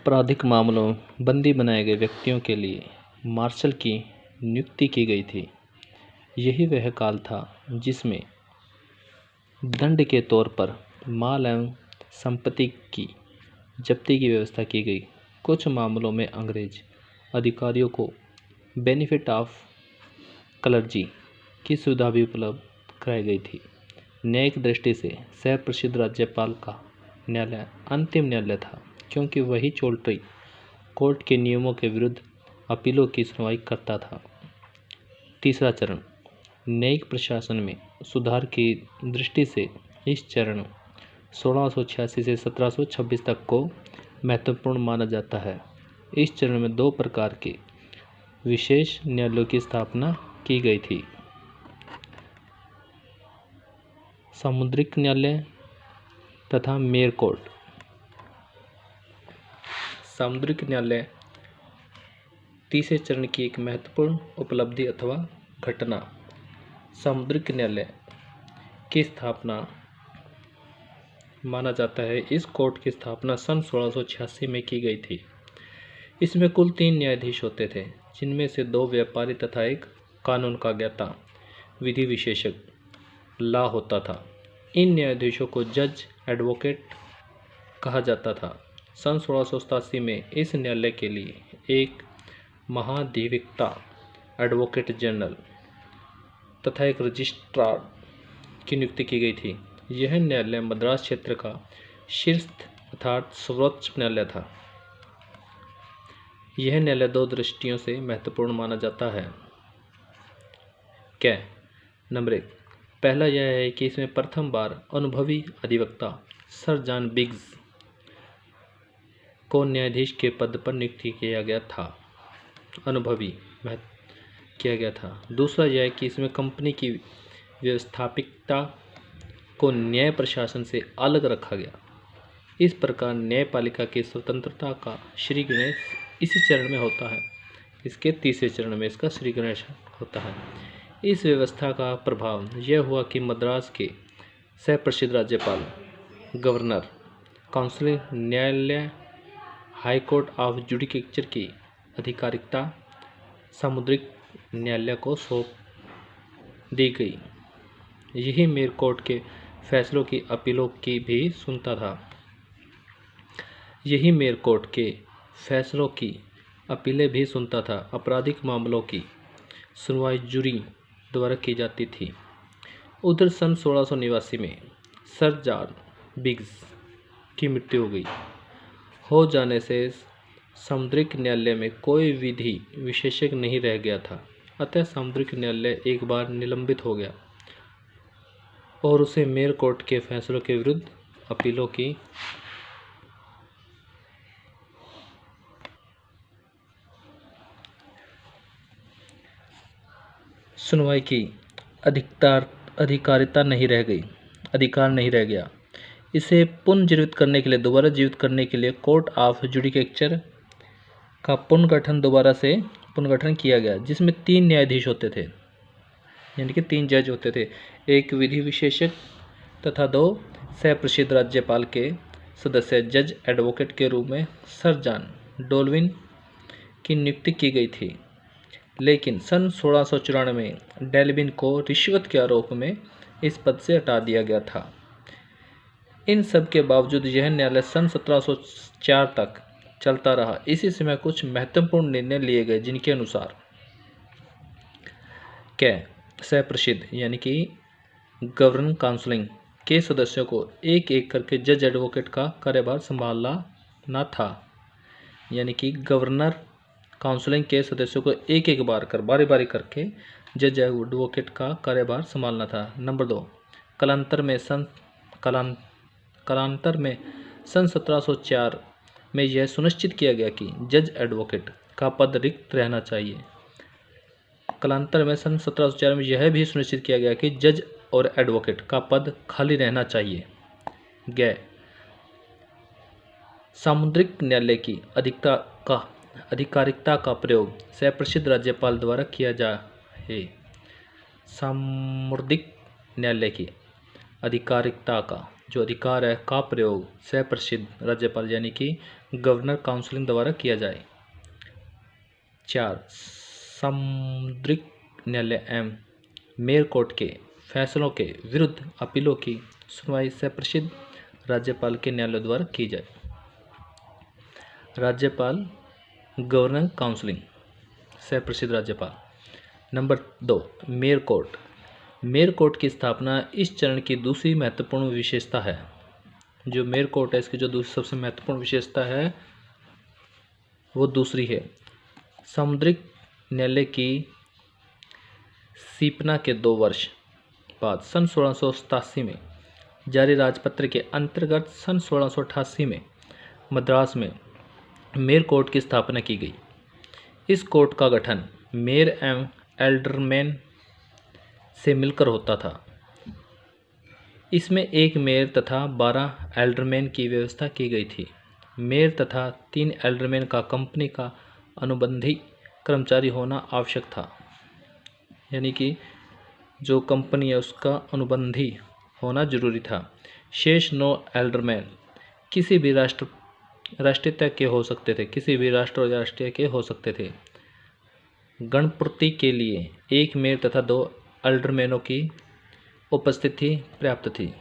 आपराधिक मामलों में बंदी बनाए गए व्यक्तियों के लिए मार्शल की नियुक्ति की गई थी। यही वह काल था जिसमें दंड के तौर पर माल एवं संपत्ति की जब्ती की व्यवस्था की गई। कुछ मामलों में अंग्रेज अधिकारियों को बेनिफिट ऑफ क्लर्जी की सुविधा भी उपलब्ध कराई गई थी। न्यायिक दृष्टि से सर्वप्रसिद्ध राज्यपाल का न्यायालय अंतिम न्यायालय था, क्योंकि वही चोल्ट्री कोर्ट के नियमों के विरुद्ध अपीलों की सुनवाई करता था। तीसरा चरण, न्यायिक प्रशासन में सुधार की दृष्टि से इस चरण 1686 से 1726 तक को महत्वपूर्ण माना जाता है। इस चरण में दो प्रकार के विशेष न्यायालयों की स्थापना की गई थी, सामुद्रिक न्यायालय तथा मेयर कोर्ट। सामुद्रिक न्यायालय तीसरे चरण की एक महत्वपूर्ण उपलब्धि अथवा घटना। सामुद्रिक न्यायालय की स्थापना माना जाता है। इस कोर्ट की स्थापना सन 1686 में की गई थी। इसमें कुल 3 न्यायाधीश होते थे, जिनमें से 2 व्यापारी तथा एक कानून का ज्ञाता विधि विशेषज्ञ लॉ होता था। इन न्यायाधीशों को जज एडवोकेट कहा जाता था। सन 1687 में इस न्यायालय के लिए एक महाधिवक्ता एडवोकेट जनरल तथा एक रजिस्ट्रार की नियुक्ति की गई थी। यह न्यायालय मद्रास क्षेत्र का शीर्ष अर्थात सर्वोच्च न्यायालय था। यह न्यायालय 2 दृष्टियों से महत्वपूर्ण माना जाता है। क्या? नंबर 1, पहला यह है कि इसमें प्रथम बार अनुभवी अधिवक्ता सर जॉन बिग्स को न्यायाधीश के पद पर नियुक्त किया गया था। अनुभवी किया गया था। दूसरा यह है कि इसमें कंपनी की व्यवस्थापिकता को न्याय प्रशासन से अलग रखा गया। इस प्रकार न्यायपालिका की स्वतंत्रता का श्री गणेश इसी चरण में होता है। इसके तीसरे चरण में इसका श्री गणेश होता है। इस व्यवस्था का प्रभाव यह हुआ कि मद्रास के सर्वप्रसिद्ध राज्यपाल, गवर्नर, काउंसिल, न्यायालय, हाई कोर्ट ऑफ जुडिकेचर की आधिकारिकता सामुद्रिक न्यायालय को सौंप दी गई। यही मेयर कोर्ट के फैसलों की अपीलों की भी सुनता था। यही मेयर कोर्ट के फैसलों की अपीलें भी सुनता था। आपराधिक मामलों की सुनवाई जूरी द्वारा की जाती थी। उधर सन 1689 में सर जॉन बिग्स की मृत्यु हो जाने से सामुद्रिक न्यायालय में कोई विधि विशेषज्ञ नहीं रह गया था। अतः सामुद्रिक न्यायालय एक बार निलंबित हो गया और उसे मेयर कोर्ट के फैसलों के विरुद्ध अपीलों की सुनवाई की अधिकारिता नहीं रह गई, अधिकार नहीं रह गया। इसे पुनर्जीवित करने के लिए, दोबारा जीवित करने के लिए कोर्ट ऑफ जुडिकेचर का पुनर्गठन किया गया, जिसमें 3 न्यायाधीश होते थे, यानी कि 3 जज होते थे, एक विधि विशेषज्ञ तथा 2 सर्वप्रसिद्ध राज्यपाल के सदस्य। जज एडवोकेट के रूप में सर जॉन डोल्विन की नियुक्ति की गई थी, लेकिन सन 1694 में डेल्विन को रिश्वत के आरोप में इस पद से हटा दिया गया था। इन सब के बावजूद यह न्यायालय सन 1704 तक चलता रहा। इसी समय कुछ महत्वपूर्ण निर्णय लिए गए, जिनके अनुसार सर्वप्रसिद्ध यानी कि गवर्नर काउंसिल के सदस्यों को एक एक करके जज एडवोकेट का कार्यभार संभालना था। यानी कि गवर्नर काउंसिल के सदस्यों को एक एक बारी बारी करके जज एडवोकेट का कार्यभार संभालना था। नंबर 2, कालांतर में सन 1704 में यह सुनिश्चित किया गया कि जज एडवोकेट का पद रिक्त रहना चाहिए। कालांतर में सन 1704 में यह भी सुनिश्चित किया गया कि जज और एडवोकेट का पद खाली रहना चाहिए। सामुद्रिक न्यायालय की आधिकारिकता का प्रयोग सर्वप्रसिद्ध राज्यपाल द्वारा किया जाए। सामुद्रिक न्यायालय की आधिकारिकता का जो अधिकार है का प्रयोग सप्रसिद्ध राज्यपाल यानी कि गवर्नर काउंसिल द्वारा किया जाए। 4 सामुद्रिक न्यायालय एवं मेयर कोर्ट के फैसलों के विरुद्ध अपीलों की सुनवाई सप्रसिद्ध राज्यपाल के न्यायालय द्वारा की जाए। राज्यपाल गवर्नर काउंसिल सप्रसिद्ध राज्यपाल। Number 2 mayor court. Mayor court की स्थापना इस चरण की दूसरी महत्वपूर्ण विशेषता है। जो मेयर कोर्ट है इसकी जो दूसरी सबसे महत्वपूर्ण विशेषता है वो दूसरी है। सामुद्रिक न्यायालय की स्थापना के 2 वर्ष बाद सन 1687 में जारी राजपत्र के अंतर्गत सन 1688 में मद्रास में मेयर कोर्ट की स्थापना की गई। इस कोर्ट का गठन मेयर एवं एल्डरमैन से मिलकर होता था। इसमें एक मेयर तथा 12 एल्डरमैन की व्यवस्था की गई थी। मेयर तथा 3 एल्डरमैन का कंपनी का अनुबंधी कर्मचारी होना आवश्यक था, यानी कि जो कंपनी है उसका अनुबंधी होना जरूरी था। शेष 9 एल्डरमैन किसी भी राष्ट्रीयता के हो सकते थे, किसी भी राष्ट्र और राष्ट्रीय के हो सकते थे। गणपूर्ति के लिए 1 मेयर तथा 2 एल्डरमैनों की उपस्थिति पर्याप्त थी।